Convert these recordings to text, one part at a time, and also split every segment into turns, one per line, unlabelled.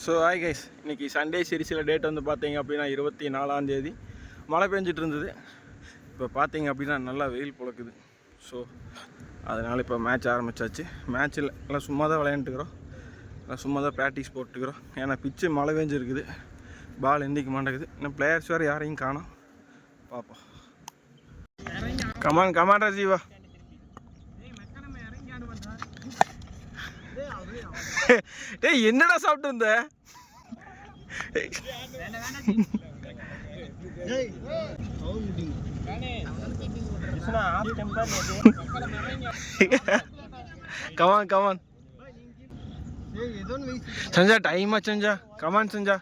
So hi guys, இன்றைக்கி Sunday சீரிஸில் date வந்து பார்த்தீங்க அப்படின்னா 24ஆம் தேதி. மழை பெஞ்சிட்டு இருந்தது. இப்போ பார்த்தீங்க அப்படின்னா நல்லா வெயில் பொழக்குது. ஸோ அதனால் இப்போ மேட்ச் ஆரம்பித்தாச்சு. மேட்ச்சில் எல்லாம் சும்மா தான் விளையாண்டுக்கிறோம், எல்லாம் சும்மா தான் ப்ராக்டிஸ் போட்டுக்கிறோம். ஏன்னா பிச்சு மழை பெஞ்சிருக்குது, பால் எந்திக்க மாட்டேங்குது. இன்னும் பிளேயர்ஸ் வேறு யாரையும் காணோம். பார்ப்போம். Come on come on Rajiva. டேய் என்னடா சாப்பிட்டு இருந்த? கமான் கமான் சஞ்சா, டைமா சஞ்சா, கமான் சஞ்சா.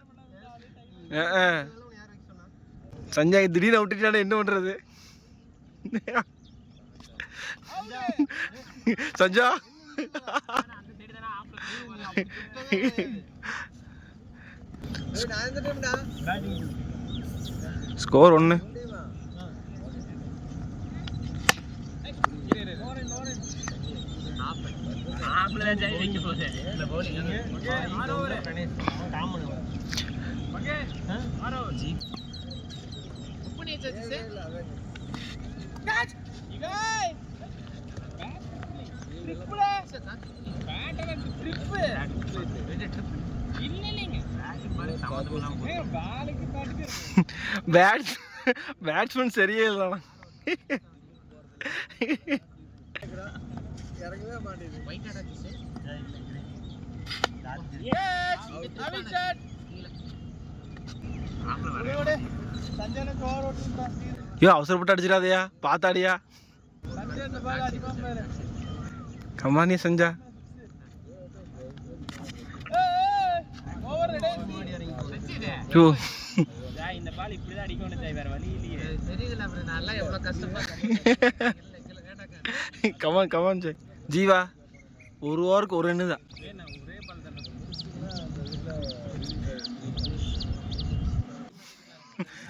சஞ்சா திடீர்னு விட்டுட்டானே, என்ன பண்றது? சஞ்சா ஸ்கோர் 1. பேட்ஸ்மேன் சரியே இல்லைண்ணா. ஐயோ அவசரப்பட்டு அடிச்சிடாதையா, பார்த்தாடியா. கமானி சஞ்சா. கமான் கமான் ஜீவா, ஒரு ஓவருக்கு ஒரு ரன்னு தான்.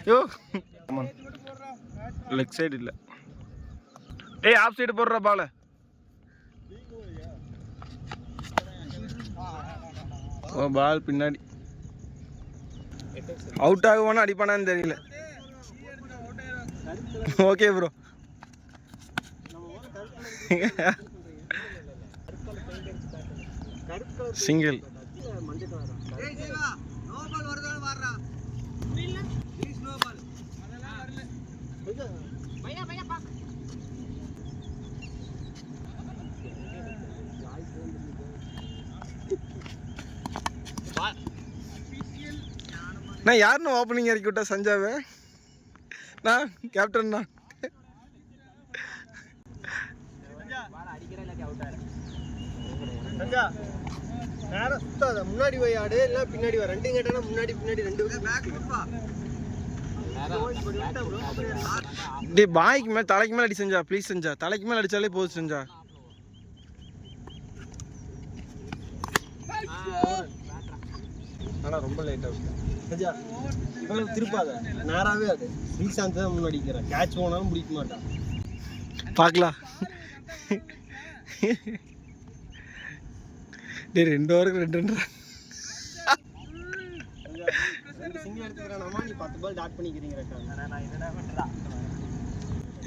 யோ கமான், லெக் சைடு இல்லை. ஏய் ஆஃப் சைடு போடுற பால. ஓ பால் பின்னாடி. அவுட் ஆகுவானா அடிப்பானான்னு தெரியல. Okay bro. சிங்கிள். நான் யாருன்னு ஓப்பனிங் இறக்கி விட்டா? சஞ்சாவை. நான் கேப்டன் தான். முன்னாடி போய் ஆடு, இல்லை பின்னாடி வா. ரெண்டு கேட்டானா முன்னாடி பின்னாடி ரெண்டு. டே பாய்க்கு மேலே தலைக்கு மேலே அடி செஞ்சா, ப்ளீஸ் செஞ்சா. தலைக்கு மேலே அடிச்சாலே போதும் செஞ்சா. ஆனால் ரொம்ப லேட் ஆகுது செஞ்சா. இவ்வளவு திருப்பாத, நேராகவே அது. ஸ்ரீசாந்த் தான் முன்னாடிக்கிறேன். கேட்ச் போனாலும் பிடிக்க மாட்டான். பார்க்கலாம். டே 2 ஓவருக்கு 2 சிங்கிள் எடுத்துக்கிறானமா. நீ 10 பால் டாட் பண்ணிக்கிறீங்க.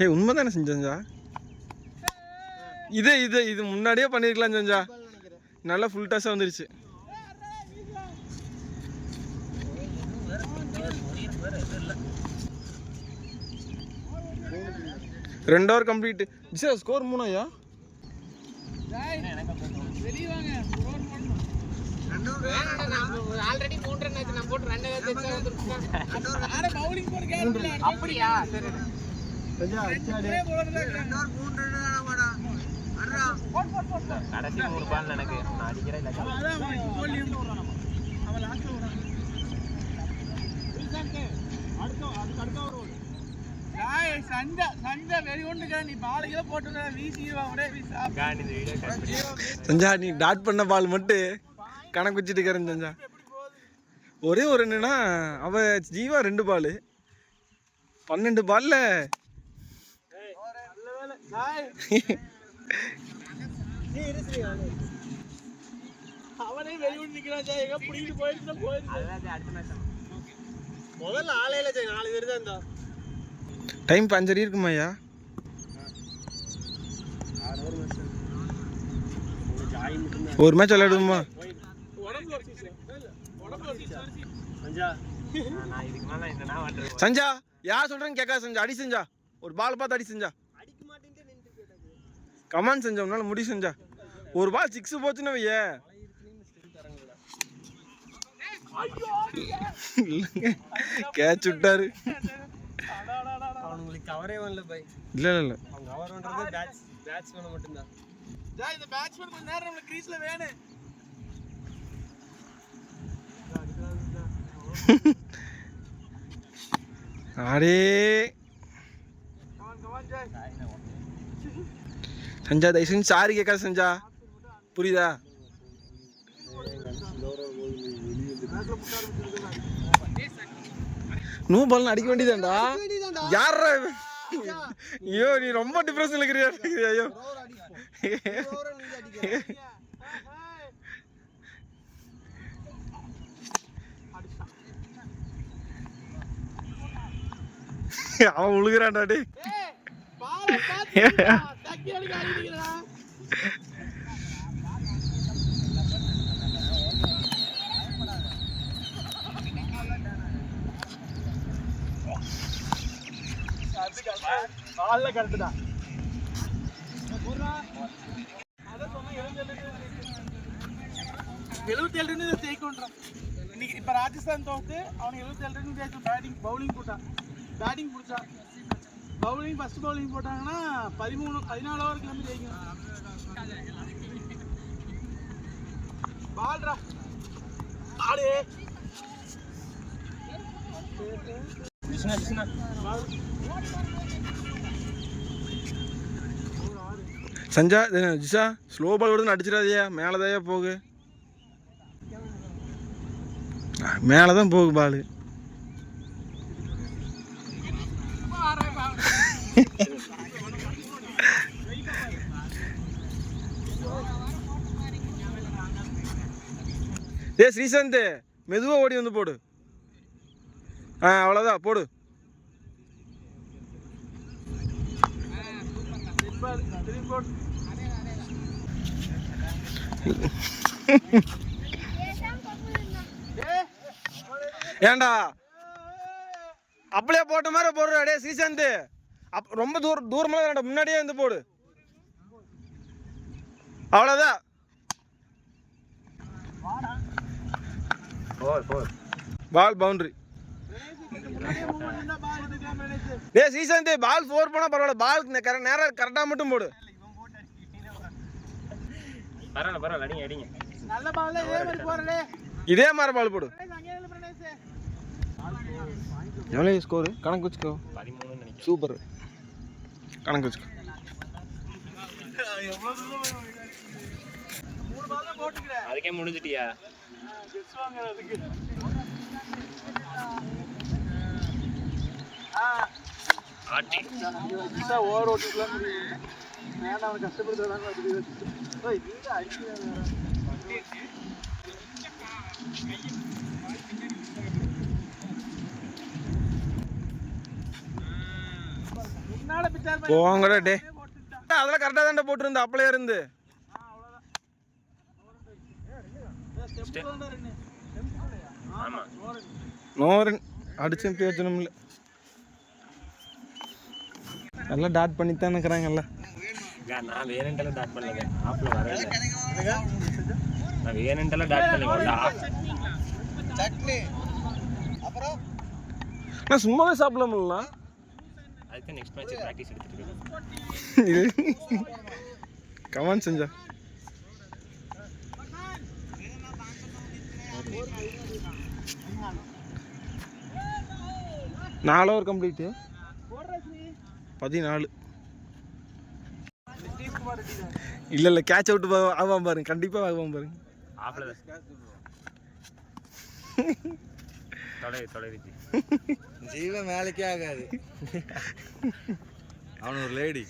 ஏய் உண்மை தானே செஞ்சா? இது முன்னாடியே பண்ணிருக்கலாம் செஞ்சா. நல்லா ஃபுல் டாஸாக வந்துருச்சு. ரெண்டு ஓவர் கம்ப்ளீட். ஸ்கோர் 3 ஐயா.
ஆல்ரெடி 3 ரன் ஆச்சு. நான் போட்டு 2 வெச்சா வந்துருச்சு. ஆரே பவுலிங் போற கேம் அப்படியா? சரி கொஞ்சம் அடிச்சாடே. 2 ஓவர் 3 ரன் தானடா. அடடா கடைசி 3 பால் எனக்கு நான் அடிக்கிறேன் இல்ல. அதான் கோலியும் அவன் லாஸ்ட் ஓவர். அடுத்த ஓவர். ஏய் சஞ்சா வெரி ஒன்னுங்க. நீ பால் கீழ போட்டுடா, வீசிவா அப்படியே வீசா. காணி இந்த வீடியோ கட் பண்ணி. சஞ்சா நீ டாட் பண்ண பால் மட்டும் கணக்கு வச்சிட்டு இருக்கறேன் சஞ்சா. ஒரே ஒரு என்னன்னா அவ ஜீவா 2 பால் 12 பால்ல. ஏய் நல்ல வேளை. ஹாய் நீ இருஸ்ரீ அவனே வெளியூர் நிக்கிறான் ஜெய் எங்க புடிட்டு போயிடுச்சு போயிடுச்சு அதான் அடுத்த மேட்ச் முதல்ல ஆளையில ஜெய் 4 பேர் தான் இருந்தா
டைம் 5:30 இருக்குமாயா ஒரு மேட்ச் விளையாடுமா சஞ்சா யார் சொல்றேன்னு கேட்காத சஞ்சா அடி செஞ்சா ஒரு பால் பார்த்து அடி செஞ்சா கமான் செஞ்சா உன்னால முடி செஞ்சா ஒரு பால் 6 போச்சுன்னு வையே கேட்ச் விட்டாரு
அவங்களுக்கு கவரே வரல பை
இல்ல
அவங்க கவர் பண்றது பேட்ஸ்மேன் மட்டும் தான் ஜாய் இந்த பேட்ஸ்மேன் கொஞ்ச நேரம் நம்ம கிரீஸ்ல வேணும்
அரே
கமான் ஜாய்
சஞ்சா தயவு சாரி கேட்காத சஞ்சா புரியுதா நூ பால் அடிக்க வேண்டியதாண்டா யாரா ஐயோ நீ ரொம்ப டிப்ரெஷன்ல இருக்கிறியா ஐயோ அவன் உழுகுறான்டா டே
கரெக்ட் தான் ஜெயிக்கொண்டான் இன்னைக்கு இப்ப ராஜஸ்தான் தோத்து அவனுக்கு 77 ரன் ஜெயிச்சு பேட்டிங் பவுலிங் போட்டான் பேட்டிங் பிடிச்சா பவுலிங் ஃபர்ஸ்ட் பவுலிங் போட்டாங்கன்னா 14 ஓவருக்கு வந்து ஜெயிக்கணும் பால்ரா ஆடு
சஞ்சா ஜிஷா ஸ்லோ பால் விடுன்னு அடிச்சிடாதியா மேலதாயா போகு மேலதான் போகு பால் ஸ்ரீசாந்த் மெதுவா ஓடி வந்து போடு அவ்வளோதான் போடு ஏண்டா அப்படியே போட்ட மாதிரி போடுறா டே ஸ்ரீசாந்த் ரொம்ப தூரமா வேண்டாம் முன்னாடியே வந்து போடு அவ்வளோதான் பால் பவுண்டரி டே ஸ்ரீசாந்த் பால் 4 போனா பரவாயில்ல பால் நேரம் கரெக்டா மட்டும் போடு
பரவாயில்ல அடிங்க அடிங்க
நல்ல பால்ல
இதே மாதிரி பால் போடு எவ்வளோ ஸ்கோர் கணக்கு வச்சுக்கோ
13 நினைக்கிறேன்
சூப்பர் கணக்கு வச்சுக்கோ
அதுக்கே முடிஞ்சிட்டியா
ஓவர் ஓட்டிக்கலாம் அவன் கஷ்டப்படுத்துறாங்க
போங்கடா டே அதெல்லாம் கரெக்டாக தான்டா போட்டுருந்தா அப்பளே இருந்து நோரன் அடிச்சு பேச்சணும் இல்லை எல்லாம் டாட் பண்ணித்தான் இருக்கிறாங்கல்ல
நான் வேணுன்ட்டெல்லாம் டாட் பண்ணலங்க ஆப்பில் வரல நான் வேணுன்ட்டெல்லாம் டாட் பண்ணல
சட்னி அப்புறம்
நான் சும்மாவே சாப்பிடலாம்ல
அதுக்கு நெக்ஸ்ட் மேட்ச் பிராக்டிஸ் எடுத்துட்டு இருக்கேன்
கமான் செஞ்சா நாலு ஓவர் கம்ப்ளீட்டு 14 இல்ல கேட்ச் அவுட் ஆவான் பாருங்க கண்டிப்பா ஆவான் பாருங்க
ஆப்ல தொலைவிச்சு
ஜீவன் மேலக்கே ஆகாது அவன் ஒரு லேடி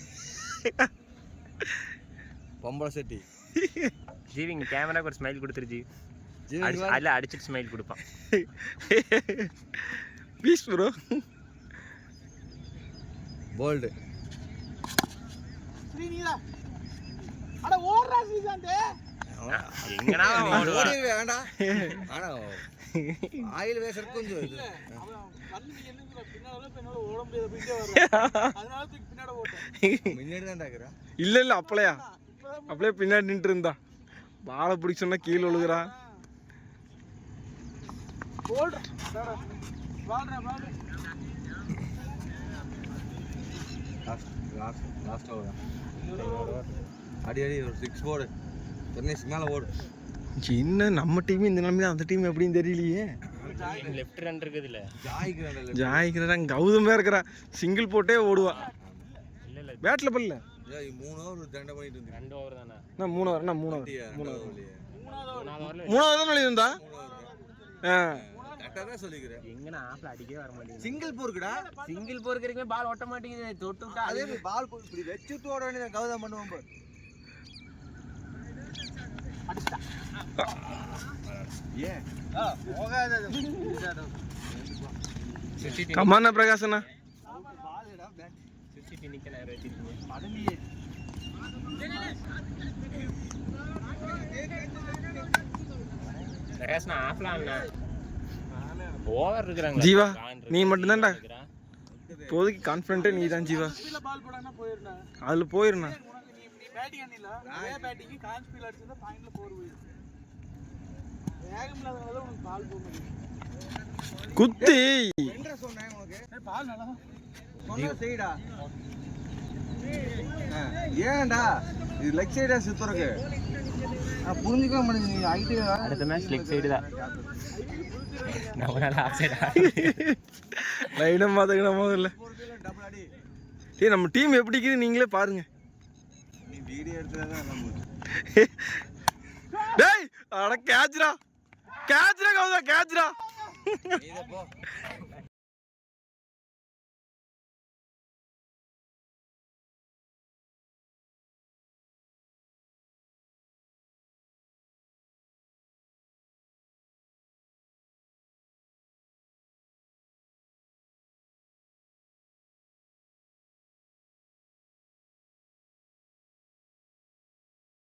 பொம்பளை செட்டி
ஜீவிங்க கேமராக்கு ஒரு ஸ்மைல் கொடுத்துருச்சு அதில் அடிச்சுட்டு ஸ்மைல் கொடுப்பான்.
Piece bro.
போல்டு ஸ்ரீனிலா அட ஓடுறா ஸ்ரீசாந்த்
எங்கனா ஓடுவான்.
வேண்டாம் ஆனா ஆயில் வேசர் கொஞ்சம் இது வந்து என்னங்க பின்னால ஓட முடியாத போயிட்டே வர அதனால தூக்கி பின்னாடி ஓட்டேன். முன்னாடி தான் டாக்குறா.
இல்ல அப்படியே பின்னாடி நின்று இருந்தா பாலை பிடிக்க சொன்னா கீழே விழுகுறா.
போல்டா வால்டா லாஸ்ட் ஓவர் அடி ஒரு 6 போடு டென்னிஸ் மேல ஓடு.
என்ன நம்ம டீம் இந்த நிலைமையில அந்த டீம் எப்படின்னு தெரியலையே.
லெஃப்ட் ரன் இருக்குது இல்ல
ஜாய்க்கிறான் கௌதமே இருக்கிறா சிங்கிள் போட்டே ஓடுவா.
இல்ல
பேட்ல பல்ல
3 ஓவர் தண்டை பண்ணிட்டு இருந்து
2 ஓவர் தானே.
நான் 3 ஓவர் நான் 3 ஓவர் தான் வெளியிருந்தா.
கரெக்டா தான் சொல்லிக்கிறேன்.
எங்கனா ஆப்ல அடிக்கவே வர மாட்டேங்குது.
சிங்கிள் போர்க்குடா
சிங்கிள் போர் வரைக்கும் பால் ஓட்ட மாட்டேங்குது. தொட்டுட்டா
அதே பால் இப்படி வெச்சுட்டு ஓட வேண்டியது கௌதம் பண்ணுவோம் பாரு. ஏன் போகாத
கமானா பிரகாசனா
சுத்திட்டு நிக்க நேரம் வச்சிருக்கீங்க.
படலியே
பிரகாஷ்னா ஆப்ல அண்ணா ஓவர் இருக்குறாங்க.
ஜீவா நீ மட்டும் தான்டா இப்போதைக்கு கான்ஃபிடென்ட்டே நீ தான் ஜீவா.
பால் போடானா போயிரனா
அதுல போயிருண்ணா.
நீ பேட்டிங் அண்ணில அதே பேட்டிங் கான் ஸ்பீல் அடிச்சா பாயிண்ட்ல போர் போயிரு. வேகம் இல்லாதனால உனக்கு பால் போக மாட்டேங்குது.
குத்தி
என்ன சொன்னேன் உனக்கு பால் நல்லா சொன்னா செய்டா. ஏன்டா இது லெக் சைடா சுத்துறக்கு புரிஞ்சுக்க மாட்டேங்குது. ஐடி
அடுத்த மேட்ச் லெக் சைடு தான். நம்மளால ஆஃப் சைடு
லைனா மாத்தக்கணும் முதல்ல.
டபுள் அடி.
ஏய் நம்ம டீம் எப்படி இருக்குது நீங்களே பாருங்க.
நீ வீடியோ எடுத்ததா நம்ம
டேய் அட கேட்ச்டா கௌதா கேட்ச்டா.
நீ போ